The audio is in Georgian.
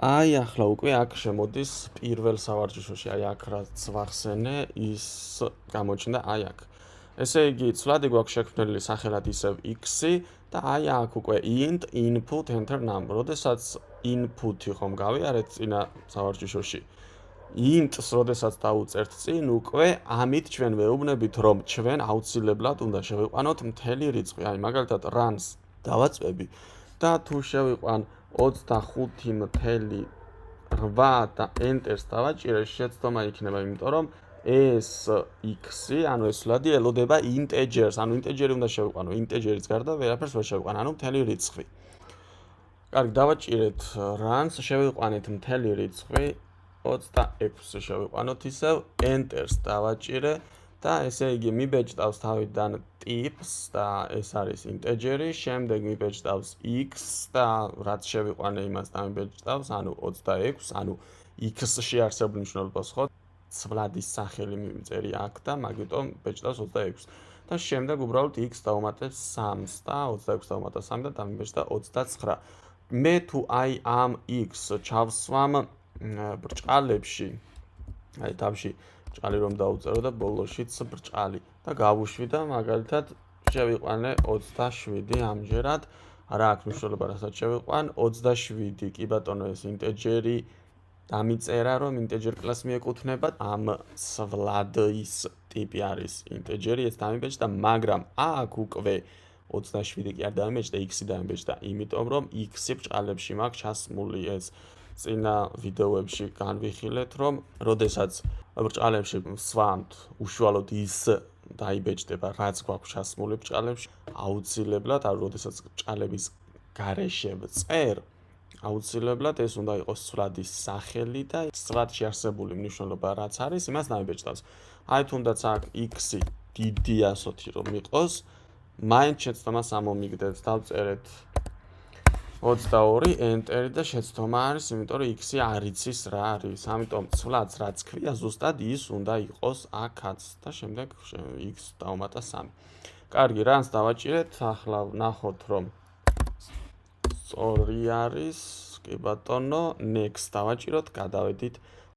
აი ახლა უკვე აქ შემოდის პირველ სავარჯიშოში, აი აქ რაც ვახსენე, ის გამოჩნდა აი აქ. ესე იგი, ცვლადი გვაქვს შექმნილი სახელად ისევ x-ი და აი აქ უკვე int input enter number. როდესაც input-ი ხომ გავიარეთ წინა სავარჯიშოში. int-ს როდესაც დავუწერთ წინ, უკვე ამით ჩვენ ვეუბნებით, რომ ჩვენ აუცილებლად უნდა შევიყვანოთ მთელი რიცხვი. აი მაგალითად runs დავაწვევი და თუ შევიყვან 25.8 და enter-ს დავაჭირე, შეცდომა იქნება, იმიტომ რომ ეს x-ი, ანუ ეს ცვლადი ელოდება integer-ს, ანუ integer-ი უნდა შევიყვანო, integer-ის გარდა ვერაფერს ვერ შევიყვან, ანუ მთელი რიცხვი. კარგი, დავაჭირეთ runs, შევიყვანეთ მთელი რიცხვი, 26-ზე შევიყვანოთ ისევ, enter-ს დავაჭირე და ესე იგი მიბეჭდავს თავიდან tips და ეს არის integer-ი, შემდეგ მიბეჭდავს x და რაც შევიყვანე იმას დამიბეჭდავს, ანუ 26, ანუ x-ში არსებულ მნიშვნელობას ხო, ცვლადის სახელი მივწერია აქ და მაგიტომ ბეჭდავს 26. და შემდეგ უბრალოდ x დავუმატებ 3-ს და 26 დავუმატებ 3 და დამიბეჭდა 29. მე თუ აი ამ x ჩავსვამ ბრჭყალებში, აი თავში ბრჭყალი რომ დავუწერო და ბოლოშიც ბრჭყალი და გავუშვი და მაგალითად შევიყვანე 27 ამჯერად, რა აქვს მნიშვნელობა, რასაც შევიყვან 27, კი ბატონო ეს ინტეჯერი დამიწერა, რომ ინტეჯერ კლასს მიეკუთვნება, ამ ცვლადის ტიპი არის ინტეჯერი, ეს დამიბეჭდა, მაგრამ აქ უკვე 27 კი არ დამიბეჭდა, x-ი დამიბეჭდა, იმიტომ რომ x-ი ბრჭყალებში მაქვს ჩასმული ეს წინა ვიდეოებში განვიხილეთ, რომ როდესაც ბრჭყალებში ვსვამთ, უშუალოდ ის დაიბეჭდება, რაც გვაქვს ჩასმული ბრჭყალებში, აუცილებლად, ანუ როდესაც ბრჭყალების გარეშე ვწერ, აუცილებლად ეს უნდა იყოს ცვლადის სახელი და ცვლადში არსებული მნიშვნელობა რაც არის, იმას დამიბეჭდავს. აი თუნდაც აქ x-ი დიდი ასოთი რომ იყოს, მაინც შეცდომას ამომიგდეთ, დავწერეთ 22 enter და შეცდომა არის, იმიტომ რომ x-ი არ იცის რა არის. ამიტომ ცვლადს რაც ქვია, ზუსტად ის უნდა იყოს აქაც და შემდეგ x დავუმატა 3. კარგი, runs დავაჭირეთ, ახლა ვნახოთ რომ სწორი არის, კი ბატონო, next დავაჭიროთ, გადავედით